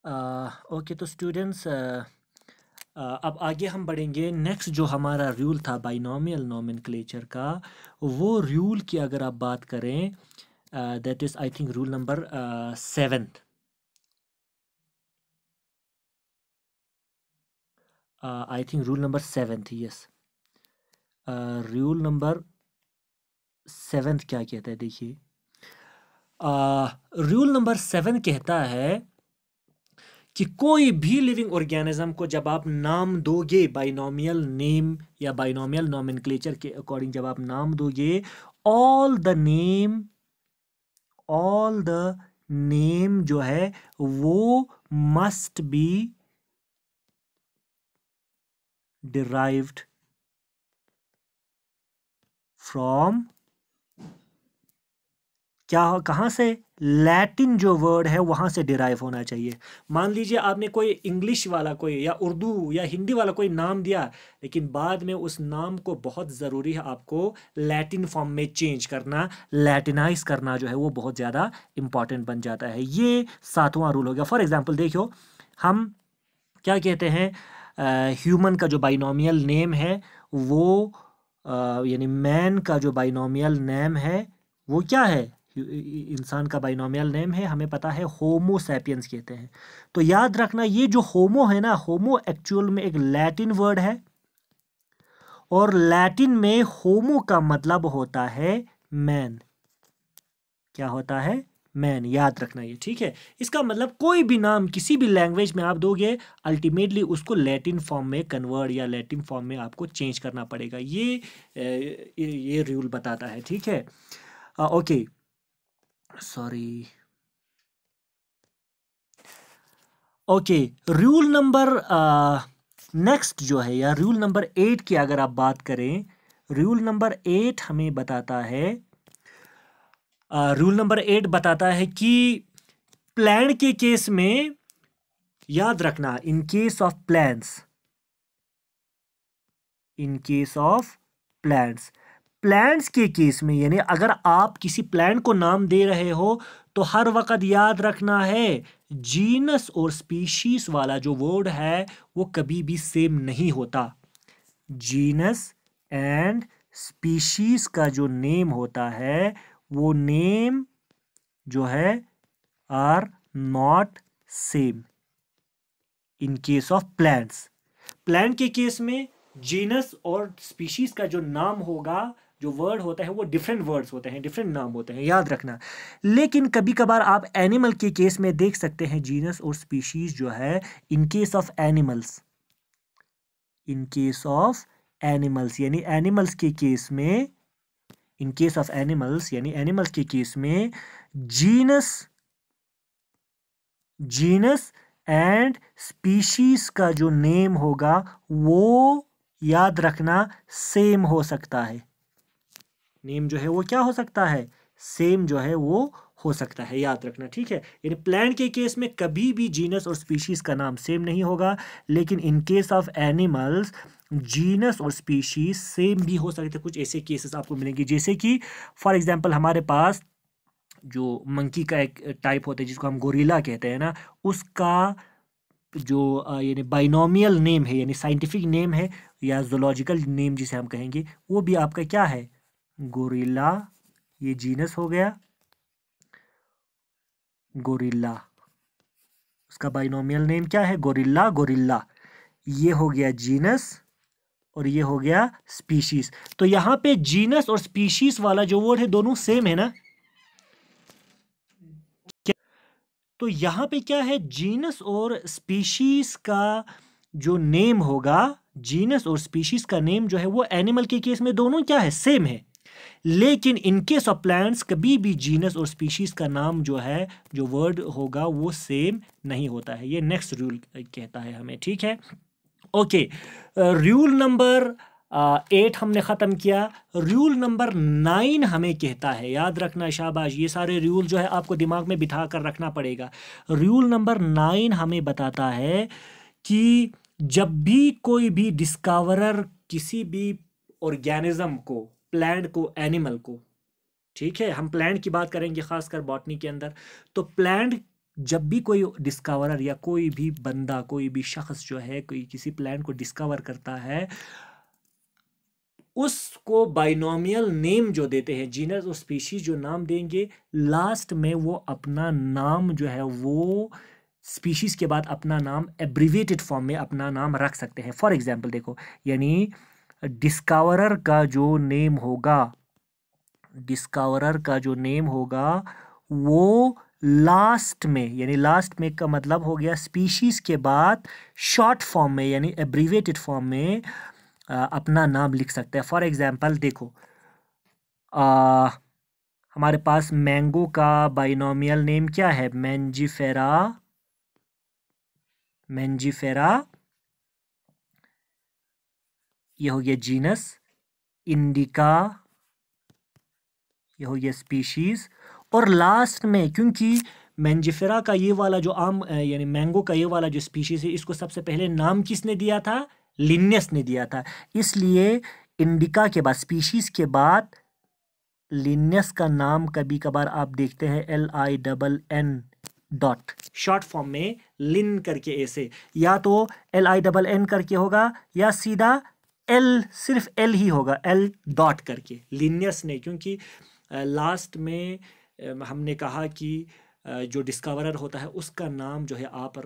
Okay तो students अब आगे हम बढ़ेंगे। नेक्स्ट जो हमारा रूल था बाइनोमियल नोमेनक्लेचर का, वो रूल की अगर आप बात करें, that is I think rule number 7। I think rule number 7 थी, यस। रूल नंबर 7 क्या कहता है, देखिए। रूल नंबर 7 कहता है कि कोई भी लिविंग ऑर्गेनिज्म को जब आप नाम दोगे बाइनोमियल नेम या बाइनोमियल नोमेनक्लेचर के अकॉर्डिंग जब आप नाम दोगे, ऑल द नेम जो है वो मस्ट बी डिराइव्ड फ्रॉम कहाँ से? लैटिन जो वर्ड है वहां से डिराइव होना चाहिए। मान लीजिए आपने कोई इंग्लिश वाला कोई या उर्दू या हिंदी वाला कोई नाम दिया, लेकिन बाद में उस नाम को बहुत ज़रूरी है आपको लैटिन फॉर्म में चेंज करना, लैटिनाइज करना जो है वो बहुत ज़्यादा इंपॉर्टेंट बन जाता है। ये 7वां रूल हो गया। फॉर एग्जाम्पल देखो, हम क्या कहते हैं, ह्यूमन का जो बाइनोमियल नेम है वो यानी मैन का जो बाइनोमियल नेम है वो क्या है? इंसान का बाइनोमियल नेम है, हमें पता है, होमो सैपियंस कहते हैं। तो याद रखना, ये जो होमो है ना, होमो एक्चुअल में एक लैटिन वर्ड है, और लैटिन में होमो का मतलब होता है मैन। क्या होता है? मैन। याद रखना ये, ठीक है। इसका मतलब कोई भी नाम किसी भी लैंग्वेज में आप दोगे, अल्टीमेटली उसको लैटिन फॉर्म में कन्वर्ट या लैटिन फॉर्म में आपको चेंज करना पड़ेगा। ये रूल बताता है, ठीक है। Okay, sorry. Okay, rule number next जो है, या रूल नंबर 8 की अगर आप बात करें, रूल नंबर 8 हमें बताता है, रूल नंबर 8 बताता है कि प्लांट के केस में, याद रखना, इन case of plants, in case of plants, plants के केस में, यानी अगर आप किसी प्लांट को नाम दे रहे हो तो हर वक्त याद रखना है जीनस और स्पीशीज वाला जो वर्ड है वो कभी भी सेम नहीं होता। जीनस एंड स्पीशीज का जो नेम होता है वो नेम जो है are not same in case of plants. Plant के केस में जीनस और स्पीशीज का जो नाम होगा, जो वर्ड होता है, वो डिफरेंट वर्ड्स होते हैं, डिफरेंट नाम होते हैं, याद रखना। लेकिन कभी कभार आप एनिमल के केस में देख सकते हैं जीनस और स्पीशीज जो है, इन case of animals, in case of animals यानी एनिमल्स के केस में, इन केस ऑफ एनिमल्स यानी एनिमल्स के केस में जीनस एंड स्पीशीज का जो नेम होगा वो याद रखना सेम हो सकता है। नेम जो है वो क्या हो सकता है? सेम जो है वो हो सकता है, याद रखना, ठीक है। यानी प्लांट के केस में कभी भी जीनस और स्पीशीज का नाम सेम नहीं होगा, लेकिन इन केस ऑफ एनिमल्स जीनस और स्पीशीज सेम भी हो सकते हैं। कुछ ऐसे केसेस आपको मिलेंगे, जैसे कि फॉर एग्जांपल हमारे पास जो मंकी का एक टाइप होता है जिसको हम गोरिल्ला कहते हैं ना, उसका जो यानी बाइनोमियल नेम है, यानी साइंटिफिक नेम है या जूलॉजिकल नेम जिसे हम कहेंगे, वो भी आपका क्या है? गोरिल्ला। ये जीनस हो गया गोरिल्ला, उसका बाइनोमियल नेम क्या है? Gorilla gorilla. ये हो गया जीनस और ये हो गया स्पीशीज। तो यहां पे जीनस और स्पीशीज वाला जो वर्ड है दोनों सेम है ना। तो यहां पे क्या है, जीनस और स्पीशीज का जो नेम होगा, जीनस और स्पीशीज का नेम जो है वो एनिमल के केस में दोनों क्या है? सेम है। लेकिन इन केस ऑफ प्लांट्स कभी भी जीनस और स्पीशीज का नाम जो है, जो वर्ड होगा, वो सेम नहीं होता है। ये नेक्स्ट रूल कहता है हमें, ठीक है। ओके, रूल नंबर 8 हमने ख़त्म किया। रूल नंबर 9 हमें कहता है, याद रखना, शाबाश, ये सारे रूल जो है आपको दिमाग में बिठा कर रखना पड़ेगा। रूल नंबर 9 हमें बताता है कि जब भी कोई भी डिस्कवरर किसी भी ऑर्गेनिज्म को, प्लांट को, एनिमल को, ठीक है, हम प्लांट की बात करेंगे खासकर बॉटनी के अंदर, तो प्लांट जब भी कोई डिस्कवरर या कोई भी बंदा, कोई भी शख्स जो है कोई किसी प्लांट को डिस्कवर करता है, उसको बाइनोमियल नेम जो देते हैं, जीनस और स्पीशीज जो नाम देंगे, लास्ट में वो अपना नाम जो है वो स्पीशीज के बाद अपना नाम एब्रीविएटेड फॉर्म में अपना नाम रख सकते हैं। फॉर एग्जांपल देखो, यानी डिस्कवरर का जो नेम होगा, डिस्कवरर का जो नेम होगा वो लास्ट में, यानी लास्ट में का मतलब हो गया स्पीशीज के बाद शॉर्ट फॉर्म में यानी एब्रीविएटेड फॉर्म में अपना नाम लिख सकते हैं। फॉर एग्जांपल देखो, हमारे पास मैंगो का बाइनोमियल नेम क्या है? मैंजीफेरा, मैंजीफेरा ये हो गया जीनस, इंडिका ये हो गया स्पीशीज, और लास्ट में क्योंकि मैंजीफेरा का ये वाला जो आम यानी मैंगो का ये वाला जो स्पीशीज है, इसको सबसे पहले नाम किसने दिया था? लिनियस ने दिया था। इसलिए इंडिका के बाद, स्पीशीज के बाद लिनियस का नाम कभी कभार आप देखते हैं LINN डॉट, शॉर्ट फॉर्म में लिन करके ऐसे, या तो LINN करके होगा या सीधा L, सिर्फ L ही होगा, L डॉट करके। लिनियस ने, क्योंकि लास्ट में हमने कहा कि जो डिस्कवरर होता है उसका नाम जो है आप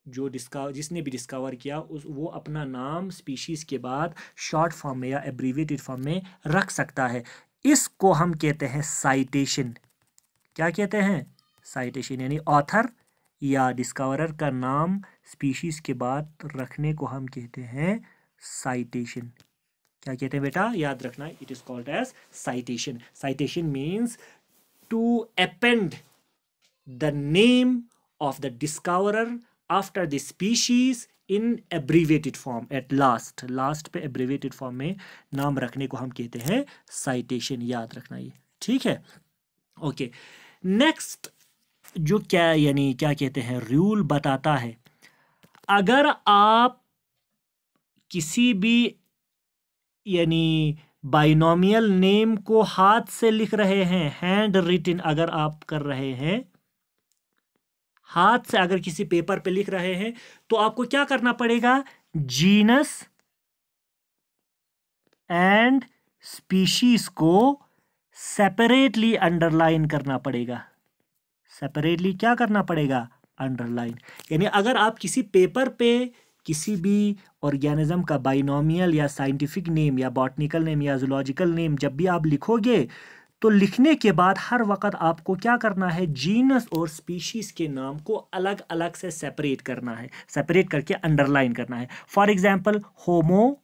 जो जिसने भी डिस्कवर किया वो अपना नाम स्पीशीज के बाद शॉर्ट फॉर्म में या एब्रीविएटेड फॉर्म में रख सकता है। इसको हम कहते हैं साइटेशन। क्या कहते हैं? साइटेशन, यानी ऑथर या डिस्कवरर का नाम स्पीशीज के बाद रखने को हम कहते हैं साइटेशन। क्या कहते हैं बेटा? याद रखना, it is called as citation. Citation means to append the name of the discoverer after the species in abbreviated form at last. Last पे एब्रीविएटेड फॉर्म में नाम रखने को हम कहते हैं साइटेशन। याद रखना ये, ठीक है? ओके, नेक्स्ट जो क्या यानी क्या कहते हैं, रूल बताता है, अगर आप किसी भी यानी बाइनोमियल नेम को हाथ से लिख रहे हैं, हैंड रिटन अगर आप कर रहे हैं, हाथ से अगर किसी पेपर पे लिख रहे हैं, तो आपको क्या करना पड़ेगा? जीनस एंड स्पीशीज को सेपरेटली अंडरलाइन करना पड़ेगा। सेपरेटली क्या करना पड़ेगा? अंडरलाइन। यानी अगर आप किसी पेपर पे किसी भी ऑर्गेनिज्म का बाइनोमियल या साइंटिफिक नेम या बॉटनिकल नेम या जूलॉजिकल नेम जब भी आप लिखोगे, तो लिखने के बाद हर वक्त आपको क्या करना है? जीनस और स्पीशीज के नाम को अलग अलग से सेपरेट करना है, सेपरेट करके अंडरलाइन करना है। फॉर एग्जांपल होमो,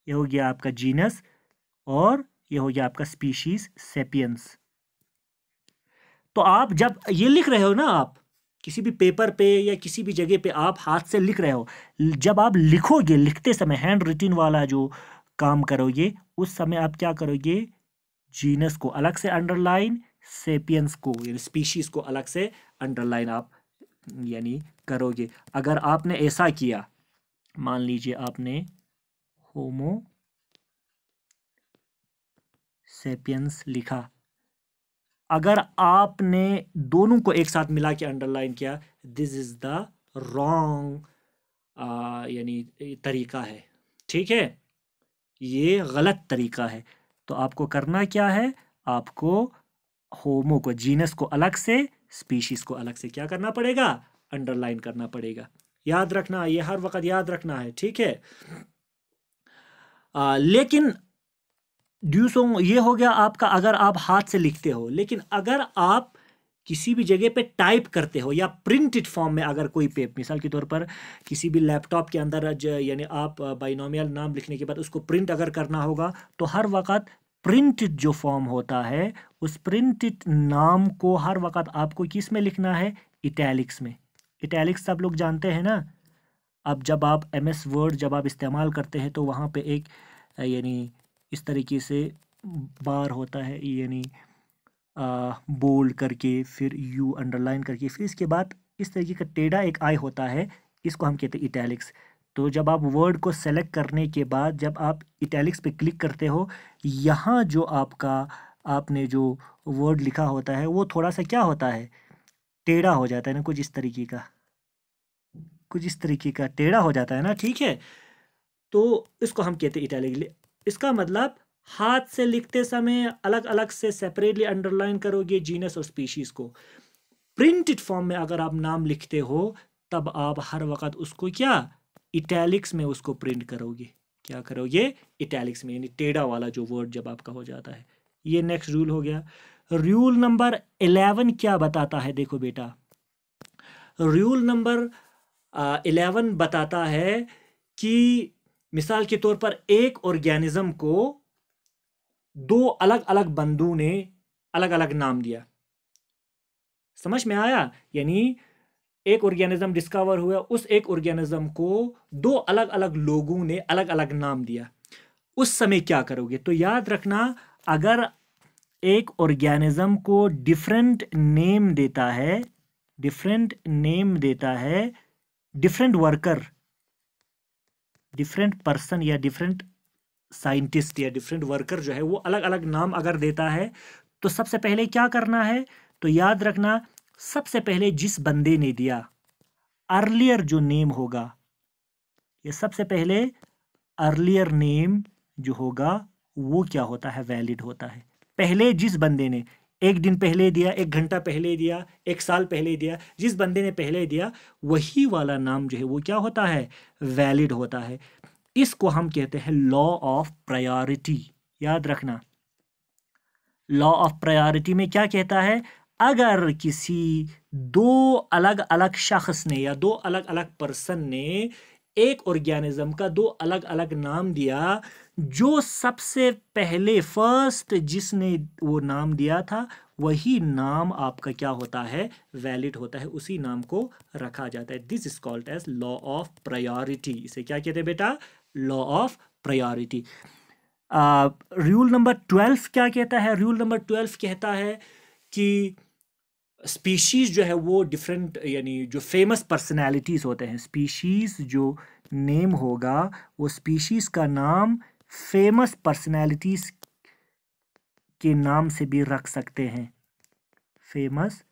ये हो गया आपका जीनस, और ये हो गया आपका स्पीशीज सेपियंस। तो आप जब ये लिख रहे हो ना, आप किसी भी पेपर पे या किसी भी जगह पे आप हाथ से लिख रहे हो, जब आप लिखोगे, लिखते समय हैंड रिटन वाला जो काम करोगे, उस समय आप क्या करोगे? जीनस को अलग से अंडरलाइन, सेपियंस को यानी स्पीशीज को अलग से अंडरलाइन आप यानी करोगे। अगर आपने ऐसा किया, मान लीजिए आपने होमो सेपियंस लिखा, अगर आपने दोनों को एक साथ मिला के अंडरलाइन किया, दिस इज द रॉन्ग यानी तरीका है, ठीक है? ये गलत तरीका है। तो आपको करना क्या है? आपको होमो को, जीनस को अलग से, स्पीशीज को अलग से क्या करना पड़ेगा? अंडरलाइन करना पड़ेगा। याद रखना, ये हर वक्त याद रखना है, ठीक है? लेकिन ड्यूसोंग ये हो गया आपका अगर आप हाथ से लिखते हो। लेकिन अगर आप किसी भी जगह पे टाइप करते हो या प्रिंटेड फॉर्म में, अगर कोई पेपर, मिसाल के तौर पर किसी भी लैपटॉप के अंदर यानी आप बाइनोमियल नाम लिखने के बाद उसको प्रिंट अगर करना होगा, तो हर वक्त प्रिंटेड जो फॉर्म होता है, उस प्रिंटेड नाम को हर वक्त आपको किस में लिखना है? इटैलिक्स में। इटैलिक्स सब लोग जानते हैं ना। अब जब आप MS वर्ड जब आप इस्तेमाल करते हैं, तो वहाँ पे एक यानी इस तरीके से बार होता है, यानी बोल्ड करके, फिर यू अंडरलाइन करके, फिर इसके बाद इस तरीके का टेढ़ा एक आई होता है, इसको हम कहते हैं इटैलिक्स। तो जब आप वर्ड को सेलेक्ट करने के बाद जब आप इटैलिक्स पे क्लिक करते हो, यहाँ जो आपका आपने जो वर्ड लिखा होता है वो थोड़ा सा क्या होता है, टेढ़ा हो जाता है ना, कुछ इस तरीके का टेढ़ा हो जाता है ना, ठीक है। तो इसको हम कहते हैं इटैलिक। इसका मतलब हाथ से लिखते समय अलग अलग से सेपरेटली अंडरलाइन करोगे जीनस और स्पीशीज को। प्रिंटेड फॉर्म में अगर आप नाम लिखते हो तब आप हर वक्त उसको क्या, इटैलिक्स में उसको प्रिंट करोगे। क्या करोगे, इटैलिक्स में, यानी टेढ़ा वाला जो वर्ड जब आपका हो जाता है। ये नेक्स्ट रूल हो गया। रूल नंबर 11 क्या बताता है, देखो बेटा, रूल नंबर 11 बताता है कि मिसाल के तौर पर एक ऑर्गेनिज्म को दो अलग अलग बंदों ने अलग अलग नाम दिया। समझ में आया? यानी एक ऑर्गेनिज्म डिस्कवर हुआ, उस एक ऑर्गेनिज्म को दो अलग अलग लोगों ने अलग अलग नाम दिया। उस समय क्या करोगे? तो याद रखना, अगर एक ऑर्गेनिज्म को डिफरेंट नेम देता है, डिफरेंट वर्कर, डिफरेंट पर्सन या डिफरेंट साइंटिस्ट या डिफरेंट वर्कर जो है वो अलग अलग नाम अगर देता है, तो सबसे पहले क्या करना है? तो याद रखना, सबसे पहले जिस बंदे ने दिया अर्लियर जो नेम होगा, ये सबसे पहले अर्लियर नेम जो होगा वो क्या होता है, वैलिड होता है। पहले जिस बंदे ने एक दिन पहले दिया, एक घंटा पहले दिया, एक साल पहले दिया, जिस बंदे ने पहले दिया वही वाला नाम जो है वो क्या होता है, वैलिड होता है। इसको हम कहते हैं लॉ ऑफ प्रायोरिटी। याद रखना, लॉ ऑफ प्रायोरिटी में क्या कहता है, अगर किसी दो अलग अलग शख्स ने या दो अलग अलग पर्सन ने एक ऑर्गेनिज्म का दो अलग अलग नाम दिया, जो सबसे पहले फर्स्ट जिसने वो नाम दिया था वही नाम आपका क्या होता है, वैलिड होता है, उसी नाम को रखा जाता है। This is called as law of priority. इसे क्या कहते हैं बेटा, law of priority. Rule number 12 क्या कहता है? रूल नंबर 12 कहता है कि स्पीशीज जो है वो डिफरेंट, यानी जो फेमस पर्सनैलिटीज होते हैं, स्पीशीज जो नेम होगा वो स्पीशीज का नाम फेमस पर्सनैलिटीज के नाम से भी रख सकते हैं। फेमस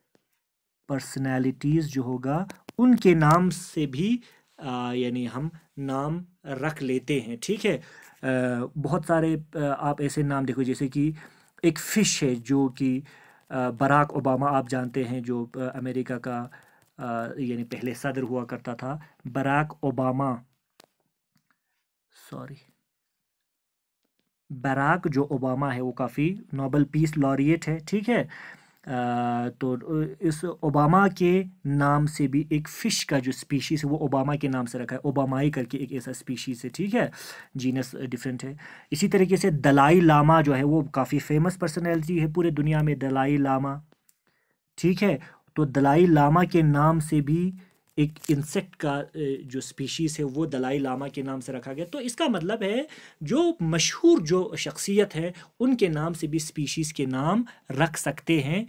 पर्सनैलिटीज जो होगा उनके नाम से भी यानी हम नाम रख लेते हैं, ठीक है। बहुत सारे आप ऐसे नाम देखो, जैसे कि एक फिश है जो कि बराक ओबामा, आप जानते हैं, जो अमेरिका का यानी पहले सदर हुआ करता था, बराक ओबामा, बराक जो ओबामा है वो काफ़ी नोबेल पीस लॉरिएट है, ठीक है। तो इस ओबामा के नाम से भी एक फ़िश का जो स्पीशीज़ है वो ओबामा के नाम से रखा है, ओबामाई करके एक ऐसा स्पीशीज़ है, ठीक है, जीनस डिफरेंट है। इसी तरीके से दलाई लामा जो है वो काफ़ी फेमस पर्सनैलिटी है पूरे दुनिया में, दलाई लामा, ठीक है। तो दलाई लामा के नाम से भी एक इंसेक्ट का जो स्पीशीज़ है वो दलाई लामा के नाम से रखा गया। तो इसका मतलब है जो मशहूर जो शख्सियत है उनके नाम से भी स्पीशीज़ के नाम रख सकते हैं,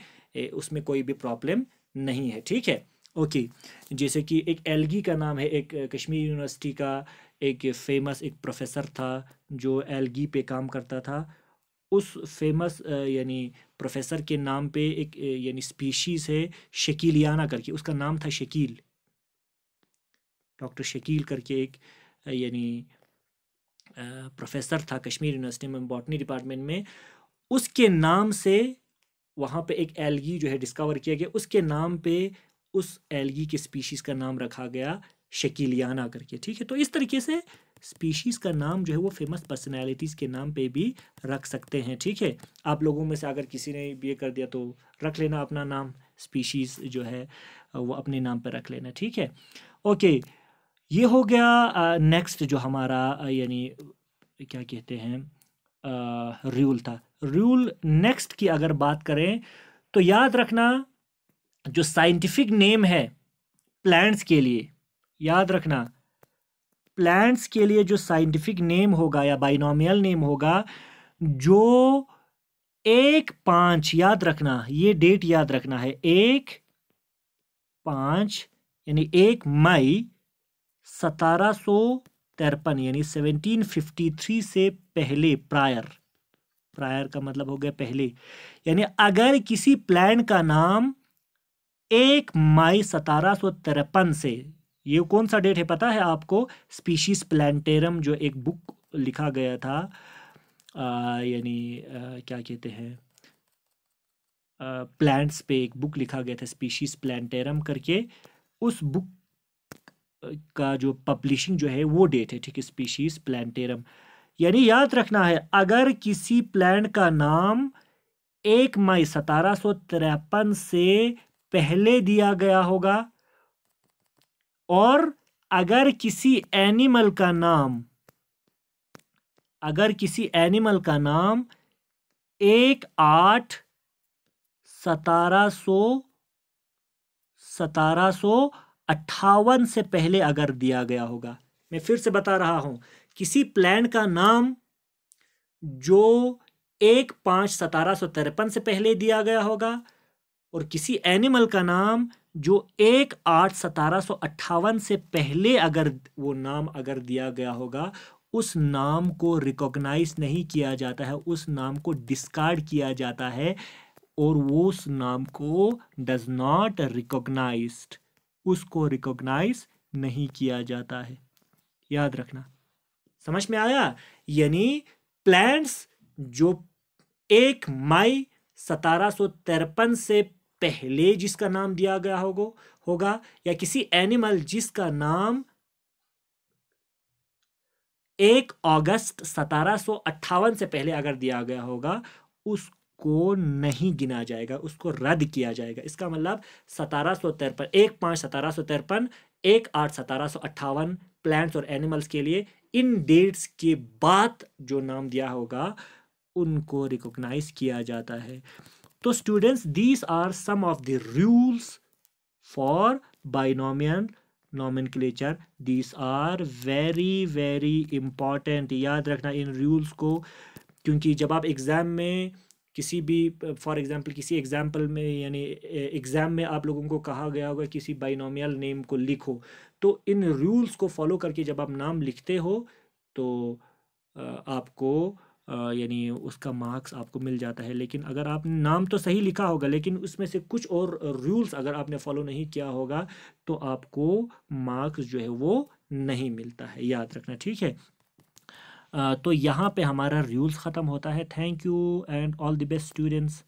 उसमें कोई भी प्रॉब्लम नहीं है, ठीक है। ओके, जैसे कि एक एल्गी का नाम है, एक कश्मीर यूनिवर्सिटी का एक फेमस एक प्रोफेसर था जो एल्गी पे काम करता था, उस फेमस यानी प्रोफेसर के नाम पे एक यानी स्पीशीज़ है शकीलियाना करके, उसका नाम था शकील, डॉक्टर शकील करके एक यानी प्रोफेसर था कश्मीर यूनिवर्सिटी में बॉटनी डिपार्टमेंट में, उसके नाम से वहाँ पे एक एल्गी जो है डिस्कवर किया गया, उसके नाम पे उस एल्गी के स्पीशीज़ का नाम रखा गया शकीलियाना करके, ठीक है। तो इस तरीके से स्पीशीज़ का नाम जो है वो फेमस पर्सनैलिटीज़ के नाम पे भी रख सकते हैं, ठीक है। आप लोगों में से अगर किसी ने ये कर दिया तो रख लेना अपना नाम, स्पीशीज़ जो है वो अपने नाम पर रख लेना, ठीक है। ओके, ये हो गया नेक्स्ट जो हमारा यानी क्या कहते हैं रूल था। रूल नेक्स्ट की अगर बात करें तो याद रखना, जो साइंटिफिक नेम है प्लांट्स के लिए, याद रखना प्लांट्स के लिए जो साइंटिफिक नेम होगा या बाइनोमियल नेम होगा, जो 1-5, याद रखना ये डेट याद रखना है, 1-5 यानी 1 मई 1753 यानी 1753 से पहले, प्रायर प्रायर का मतलब हो गया पहले, यानी अगर किसी प्लांट का नाम 1 मई 1753 से, ये कौन सा डेट है पता है आपको? स्पीशीज प्लांटेरम जो एक बुक लिखा गया था, यानी क्या कहते हैं, प्लांट्स पे एक बुक लिखा गया था स्पीशीज प्लांटेरम करके, उस बुक का जो पब्लिशिंग जो है वो डेट है, ठीक है, स्पीशीज प्लांटेरम। यानी याद रखना है, अगर किसी प्लांट का नाम 1 मई 1753 से पहले दिया गया होगा, और अगर किसी एनिमल का नाम 1/8/1758 से पहले अगर दिया गया होगा, मैं फिर से बता रहा हूं, किसी प्लांट का नाम जो 1/5/1753 से पहले दिया गया होगा, और किसी एनिमल का नाम जो 1/8/1758 से पहले अगर वो नाम अगर दिया गया होगा, उस नाम को रिकॉग्नाइज नहीं किया जाता है, उस नाम को डिस्कार्ड किया जाता है, और वो उस नाम को डज नॉट रिकॉग्नाइज्ड, उसको रिकॉग्नाइज नहीं किया जाता है। याद रखना, समझ में आया? यानी प्लांट्स जो 1 मई 1753 से पहले जिसका नाम दिया गया होगा, या किसी एनिमल जिसका नाम 1 अगस्त 1758 से पहले अगर दिया गया होगा, उसको नहीं गिना जाएगा, उसको रद्द किया जाएगा। इसका मतलब 1753, 1/5/1753, 1/8/1758 प्लांट्स और एनिमल्स के लिए इन डेट्स के बाद जो नाम दिया होगा उनको रिकॉग्नाइज किया जाता है। तो students, these are some of the rules for binomial nomenclature. These are very very important. याद रखना इन रूल्स को, क्योंकि जब आप एग्ज़ाम में किसी भी, फॉर एग्जांपल किसी एग्जांपल में, यानी एग्ज़ाम में आप लोगों को कहा गया होगा किसी बाइनोमियल नेम को लिखो, तो इन रूल्स को फॉलो करके जब आप नाम लिखते हो तो आपको यानी उसका मार्क्स आपको मिल जाता है। लेकिन अगर आप नाम तो सही लिखा होगा, लेकिन उसमें से कुछ और रूल्स अगर आपने फॉलो नहीं किया होगा, तो आपको मार्क्स जो है वो नहीं मिलता है। याद रखना, ठीक है? तो यहाँ पे हमारा रूल्स ख़त्म होता है। Thank you and all the best students.